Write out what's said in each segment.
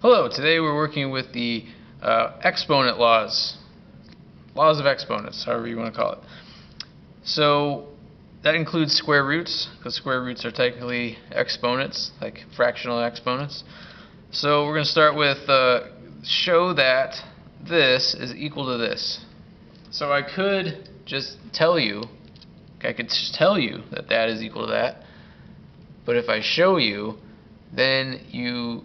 Hello, today we're working with the exponent laws of exponents, however you want to call it. So that includes square roots, because square roots are technically exponents, like fractional exponents. So we're going to start with show that this is equal to this. So I could just tell you, that that is equal to that, but if I show you, then you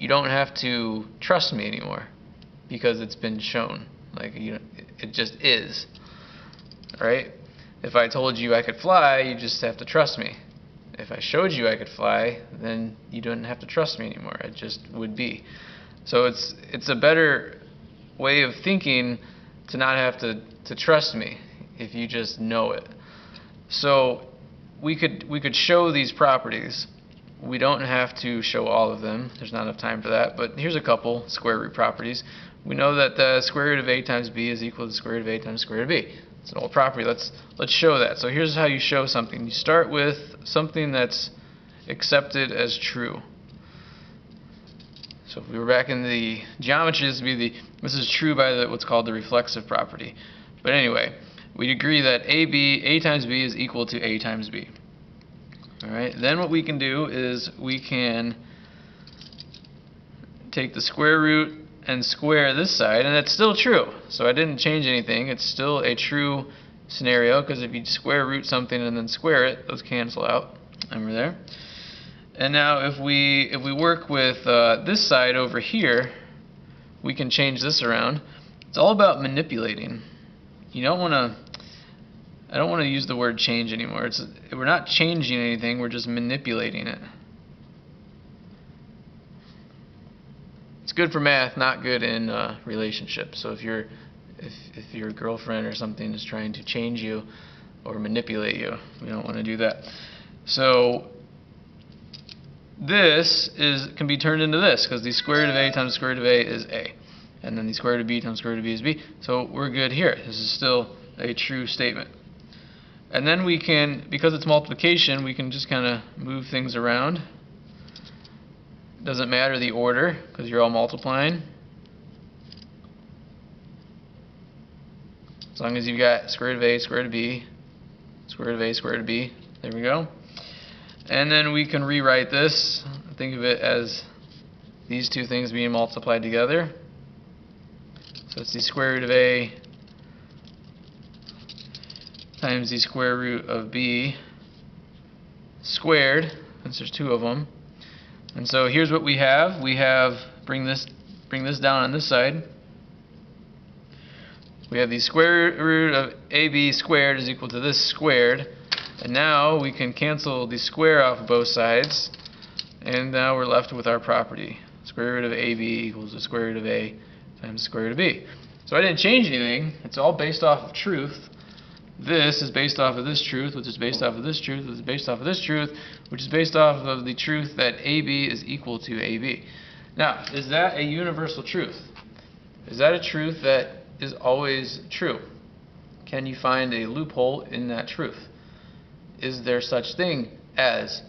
don't have to trust me anymore because it's been shown. Like, it just is. Right? If I told you I could fly, you just have to trust me. If I showed you I could fly, then you don't have to trust me anymore. It just would be. So it's a better way of thinking to not have to trust me if you just know it. So we could show these properties. We don't have to show all of them. There's not enough time for that. But here's a couple square root properties. We know that the square root of a times b is equal to the square root of a times the square root of b. It's an old property. Let's show that. So here's how you show something. You start with something that's accepted as true. So if we were back in the geometry, this is true by what's called the reflexive property. But anyway, we'd agree that a times b is equal to a times b. Alright, then what we can do is we can take the square root and square this side, and it's still true. So I didn't change anything. It's still a true scenario, because if you square root something and then square it, those cancel out. Remember there? And now if we work with this side over here, we can change this around. It's all about manipulating. You don't want to I don't want to use the word change anymore. We're not changing anything, we're just manipulating it. It's good for math, not good in relationships. So if your girlfriend or something is trying to change you or manipulate you, we don't want to do that. So this can be turned into this, because the square root of a times the square root of a is a. And then the square root of b times the square root of b is b. So we're good here. This is still a true statement. And then we can, because it's multiplication, we can just kind of move things around. It doesn't matter the order, because you're all multiplying. As long as you've got square root of a, square root of b, square root of a, square root of b. There we go. And then we can rewrite this. Think of it as these two things being multiplied together. So it's the square root of a times the square root of b squared, since there's two of them. And so here's what we have. We have, bring this down on this side. We have the square root of ab squared is equal to this squared. And now we can cancel the square off of both sides. And now we're left with our property. Square root of ab equals the square root of a times the square root of b. So I didn't change anything. It's all based off of truth. This is based off of this truth, which is based off of this truth, which is based off of this truth, which is based off of the truth that AB is equal to AB. Now, is that a universal truth? Is that a truth that is always true? Can you find a loophole in that truth? Is there such thing as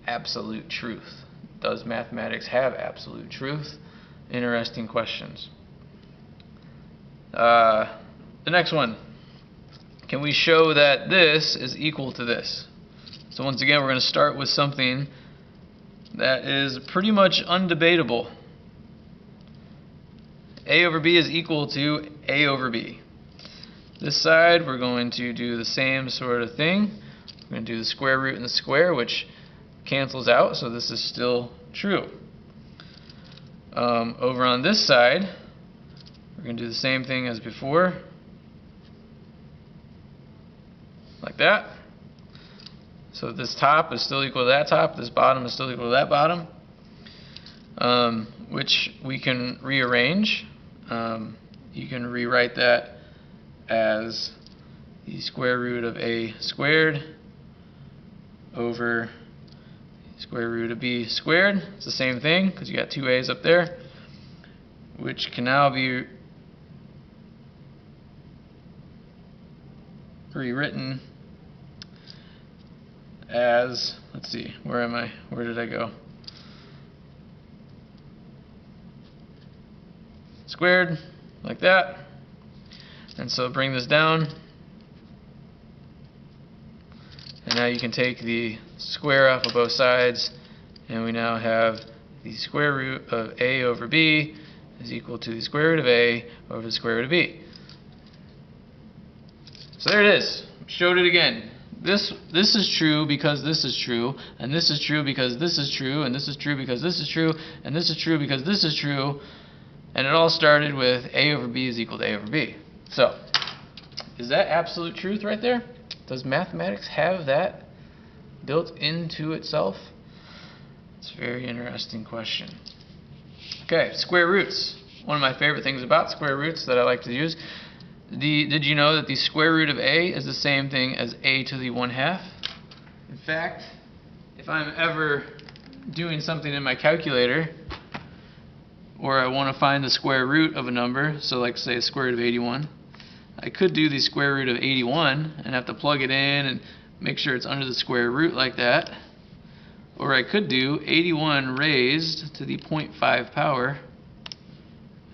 absolute truth? Does mathematics have absolute truth? Interesting questions. The next one. Can we show that this is equal to this? So once again, we're going to start with something that is pretty much undebatable. A over b is equal to a over b. This side, we're going to do the same sort of thing. We're going to do the square root and the square, which cancels out, so this is still true. Over on this side, we're going to do the same thing as before. Like that. So this top is still equal to that top, this bottom is still equal to that bottom, which we can rearrange. You can rewrite that as the square root of a squared over the square root of b squared. It's the same thing, because you got two a's up there, which can now be rewritten as, let's see, where am I? Where did I go? squared, like that. And so bring this down. And now you can take the square off of both sides, and we now have the square root of a over b is equal to the square root of a over the square root of b. So there it is. Showed it again. This is true because this is true, and this is true because this is true, and this is true because this is true, and this is true because this is true, and it all started with a over b is equal to a over b. So, is that absolute truth right there? Does mathematics have that built into itself? It's a very interesting question. Okay, square roots. One of my favorite things about square roots that I like to use. Did you know that the square root of a is the same thing as a to the 1/2? In fact, if I'm ever doing something in my calculator, or I want to find the square root of a number, so like say the square root of 81, I could do the square root of 81 and have to plug it in and make sure it's under the square root like that. Or I could do 81 raised to the 0.5 power,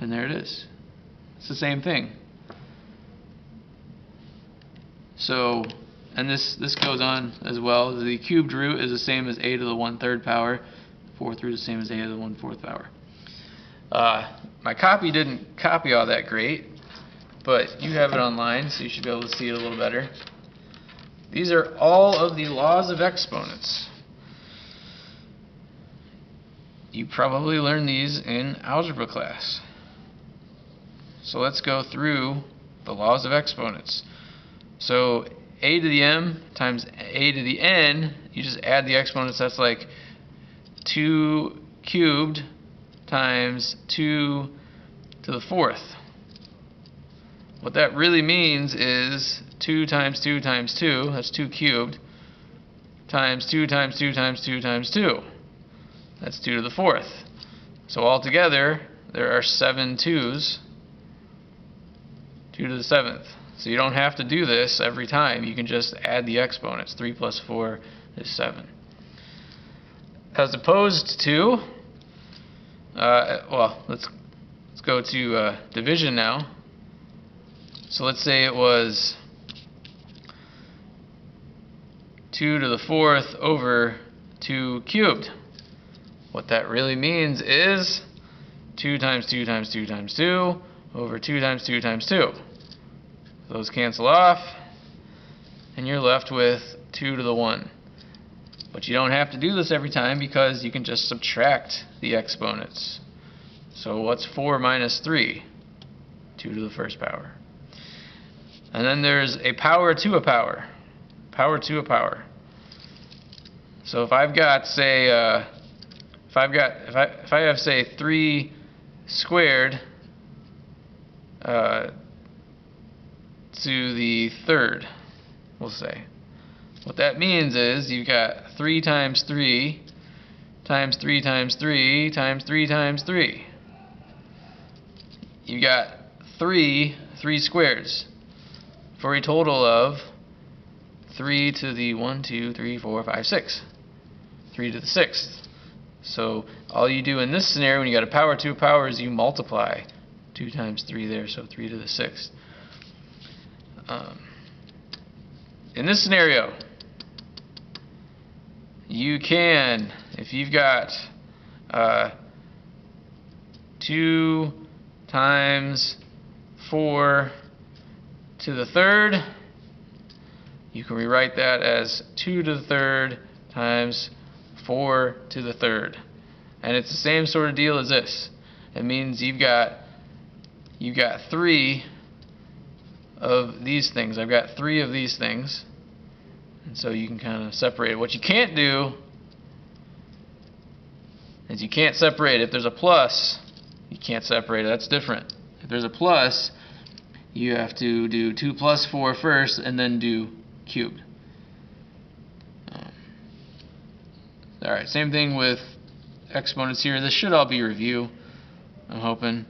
and there it is. It's the same thing. So, and this goes on as well. The cubed root is the same as a to the 1/3 power. Fourth root is the same as a to the 1/4 power. My copy didn't copy all that great, but you have it online, so you should be able to see it a little better. These are all of the laws of exponents. You probably learned these in algebra class. So let's go through the laws of exponents. So a to the m times a to the n, you just add the exponents. That's like 2 cubed times 2 to the 4th. What that really means is 2 times 2 times 2, that's 2 cubed, times 2 times 2 times 2 times 2. That's 2 to the 4th. So altogether, there are 7 2's, 2 to the 7th. So you don't have to do this every time. You can just add the exponents. 3 plus 4 is 7. As opposed to, well, let's go to division now. So let's say it was 2 to the 4th over 2 cubed. What that really means is 2 times 2 times 2 times 2 over 2 times 2 times 2. Those cancel off, and you're left with 2 to the 1. But you don't have to do this every time because you can just subtract the exponents. So what's 4 minus 3? 2 to the 1st power. And then there's a power to a power. Power to a power. So if I've got, say, if I have, say, 3 squared to the 3rd, we'll say. What that means is you've got 3 times 3 times 3 times 3 times 3 times 3. You got 3 squares for a total of 3 to the 1, 2, 3, 4, 5, 6. 3 to the 6th. So all you do in this scenario when you got a power to a power is you multiply 2 times 3 there, so 3 to the 6th. In this scenario, you can, if you've got 2 times 4 to the 3rd, you can rewrite that as 2 to the 3rd times 4 to the 3rd. And it's the same sort of deal as this. It means you've got 3 of these things. I've got 3 of these things. And so you can kind of separate it. What you can't do is you can't separate it. If there's a plus, you can't separate it. That's different. If there's a plus, you have to do 2 plus 4 first and then do cubed. Alright, same thing with exponents here. This should all be review, I'm hoping.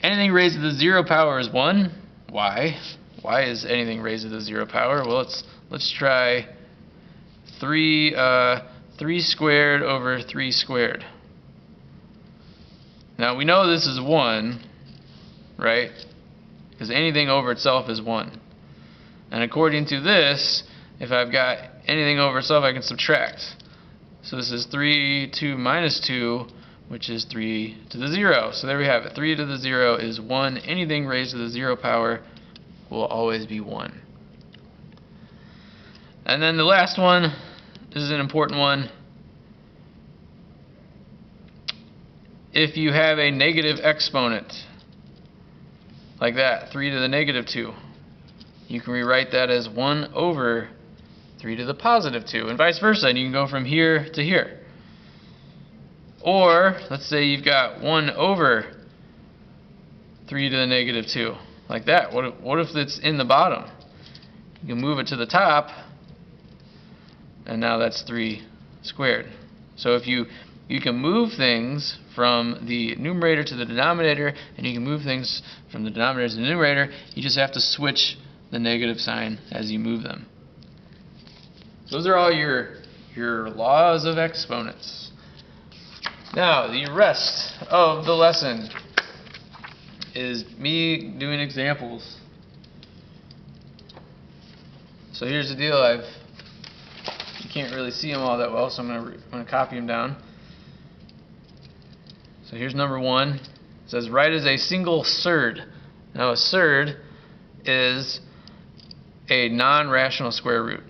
Anything raised to the 0 power is 1. Why? Why is anything raised to the 0 power? Well, let's try 3 squared over 3 squared. Now we know this is 1, right? Because anything over itself is 1. And according to this, if I've got anything over itself, I can subtract. So this is 3, 2 minus 2, which is 3 to the 0. So there we have it. 3 to the 0 is 1. Anything raised to the 0 power will always be 1. And then the last one, this is an important one. If you have a negative exponent, like that, 3 to the negative 2, you can rewrite that as 1 over 3 to the positive 2, and vice versa, and you can go from here to here. Or, let's say you've got 1 over 3 to the negative 2, like that. What if it's in the bottom? You can move it to the top, and now that's 3 squared. So if you can move things from the numerator to the denominator, and you can move things from the denominator to the numerator, you just have to switch the negative sign as you move them. Those are all your laws of exponents. Now, the rest of the lesson is me doing examples. So here's the deal. You can't really see them all that well, so I'm going to copy them down. So here's number 1. It says, write as a single surd. Now a surd is a non-rational square root.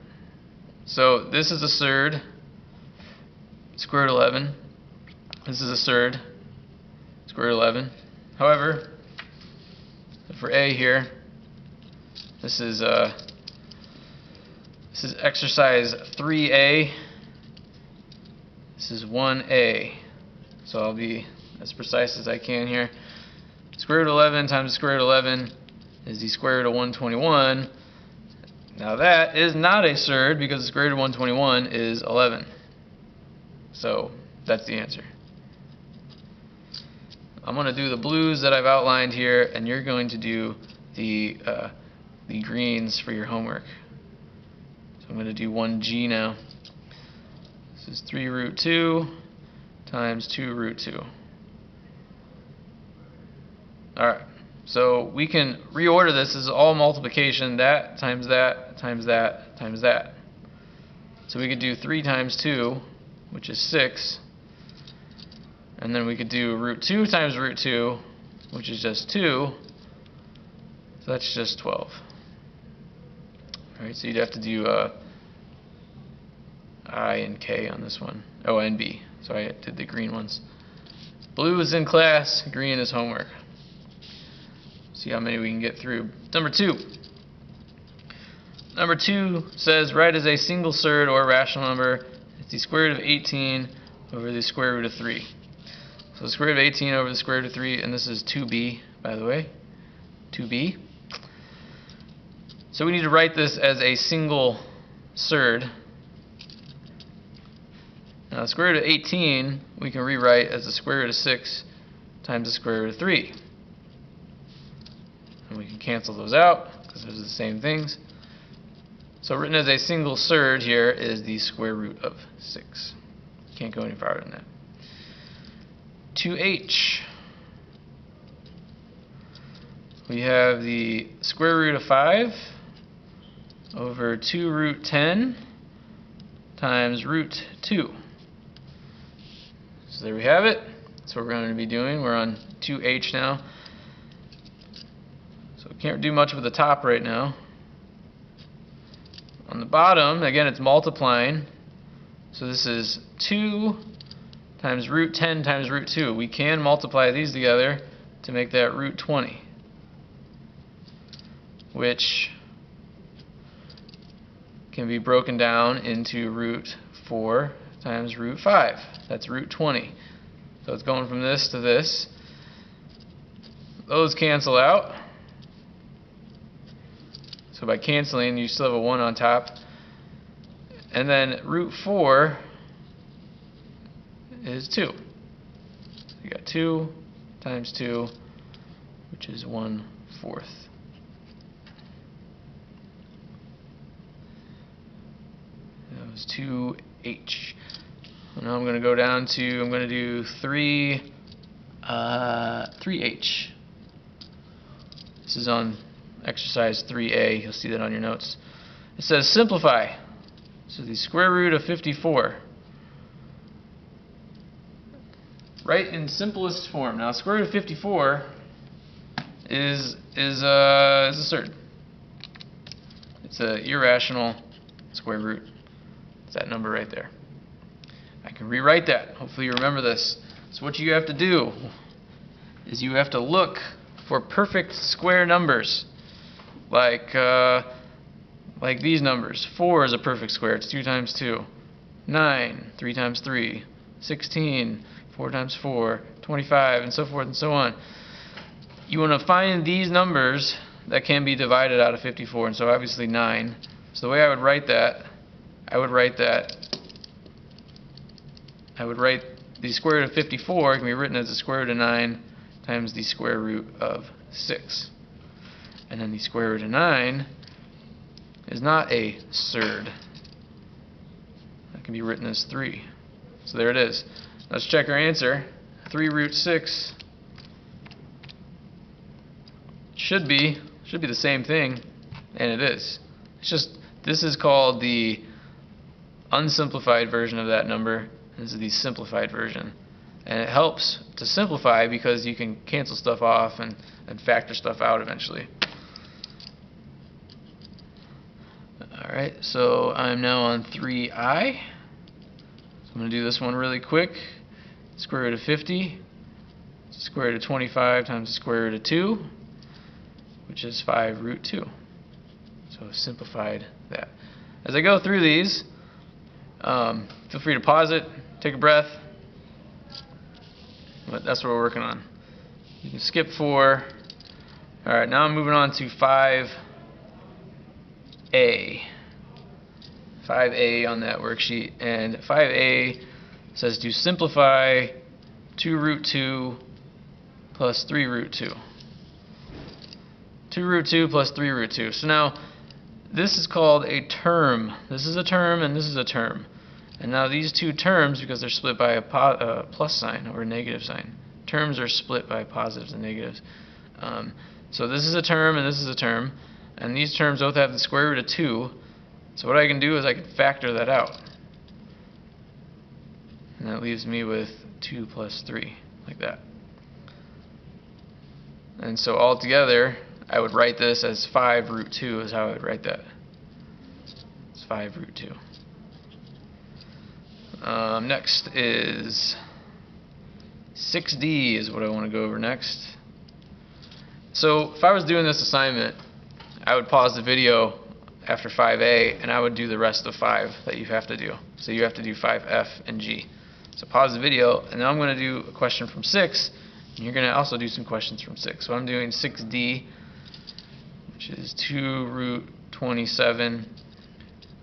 So this is a surd, square root 11. This is a surd, square root 11. However, for A here, this is exercise 3A. This is 1A. So I'll be as precise as I can here. Square root 11 times the square root 11 is the square root of 121. Now that is not a surd because the square root of 121 is 11. So that's the answer. I'm going to do the blues that I've outlined here, and you're going to do the greens for your homework. So I'm going to do 1G now. This is 3 root 2 times 2 root 2. Alright, so we can reorder this. This is all multiplication. That times that times that times that. So we could do 3 times 2, which is 6. And then we could do root 2 times root 2, which is just 2. So that's just 12. Alright, so you'd have to do I and K on this one. Oh, and B. So I did the green ones. Blue is in class, green is homework. See how many we can get through. Number 2. Number 2 says, write as a single surd or rational number. It's the square root of 18 over the square root of 3. So the square root of 18 over the square root of 3, and this is 2b, by the way. 2b. So we need to write this as a single surd. Now the square root of 18 we can rewrite as the square root of 6 times the square root of 3. And we can cancel those out because those are the same things. So written as a single surd here is the square root of 6. Can't go any farther than that. 2h. We have the square root of 5 over 2 root 10 times root 2. So there we have it. That's what we're going to be doing. We're on 2h now. So we can't do much with the top right now. On the bottom, again, it's multiplying. So this is 2 times root 10 times root 2. We can multiply these together to make that root 20, which can be broken down into root 4 times root 5. That's root 20. So it's going from this to this. Those cancel out. So by canceling, you still have a 1 on top. And then root 4 is 2. So you got 2 times 2, which is 1/4. That was 2h. Now I'm going to go down to, I'm going to do 3i 3h. This is on exercise 3a. You'll see that on your notes. It says simplify. So the square root of 54. Write in simplest form. Now, square root of 54 is absurd. It's an irrational square root. It's that number right there. I can rewrite that. Hopefully you remember this. So what you have to do is you have to look for perfect square numbers, like these numbers. 4 is a perfect square. It's 2 times 2. 9, 3 times 3. 16, 4 times 4. 25, and so forth and so on. You want to find these numbers that can be divided out of 54, and so obviously 9. So the way I would write that, I would write the square root of 54 can be written as the square root of 9 times the square root of 6. And then the square root of 9 is not a surd. That can be written as 3. So there it is. Let's check our answer. 3 root 6 should be the same thing, and it is. It's just, this is called the unsimplified version of that number. This is the simplified version. And it helps to simplify because you can cancel stuff off and factor stuff out eventually. Alright, so I'm now on 3i. So I'm going to do this one really quick. Square root of 50, square root of 25 times the square root of 2, which is 5 root 2. So I've simplified that. As I go through these, feel free to pause it, take a breath, but that's what we're working on. You can skip 4. Alright, now I'm moving on to 5a. 5a on that worksheet, and 5a says to simplify 2 root 2 plus 3 root 2. 2 root 2 plus 3 root 2. So now, this is called a term. This is a term and this is a term. And now these two terms, because they're split by a plus sign or a negative sign, terms are split by positives and negatives. So this is a term and this is a term, and these terms both have the square root of 2. So what I can do is I can factor that out. And that leaves me with 2 plus 3, like that. And so altogether, I would write this as 5 root 2 is how I would write that. It's 5 root 2. Next is 6D is what I want to go over next. So if I was doing this assignment, I would pause the video after 5A and I would do the rest of 5 that you have to do. So you have to do 5F and G. So pause the video, and then I'm going to do a question from 6, and you're going to also do some questions from 6. So I'm doing 6D, which is 2 root 27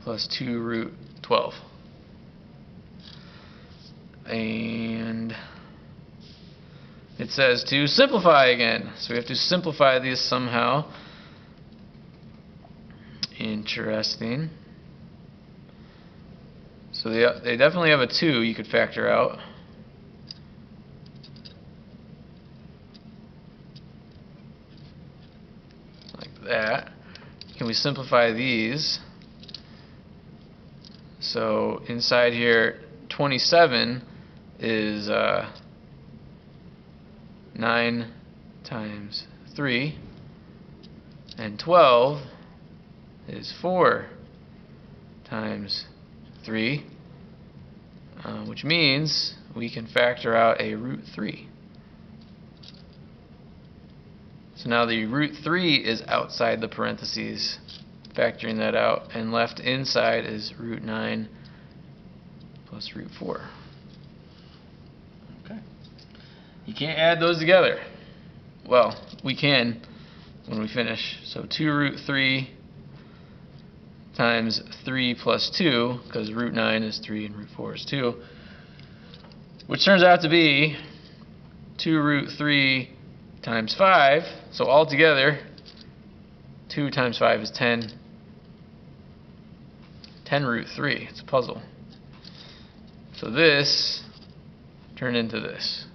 plus 2 root 12. And it says to simplify again. So we have to simplify these somehow. Interesting. So they definitely have a 2 you could factor out. Like that. Can we simplify these? So inside here, 27 is 9 times 3, and 12 is 4 times 3, which means we can factor out a root 3. So now the root 3 is outside the parentheses, factoring that out, and left inside is root 9 plus root 4. Okay. You can't add those together. Well, we can when we finish. So 2 root 3 times 3 plus 2, because root 9 is 3 and root 4 is 2, which turns out to be 2 root 3 times 5. So altogether, 2 times 5 is 10. 10 root 3. It's a puzzle. So this turned into this.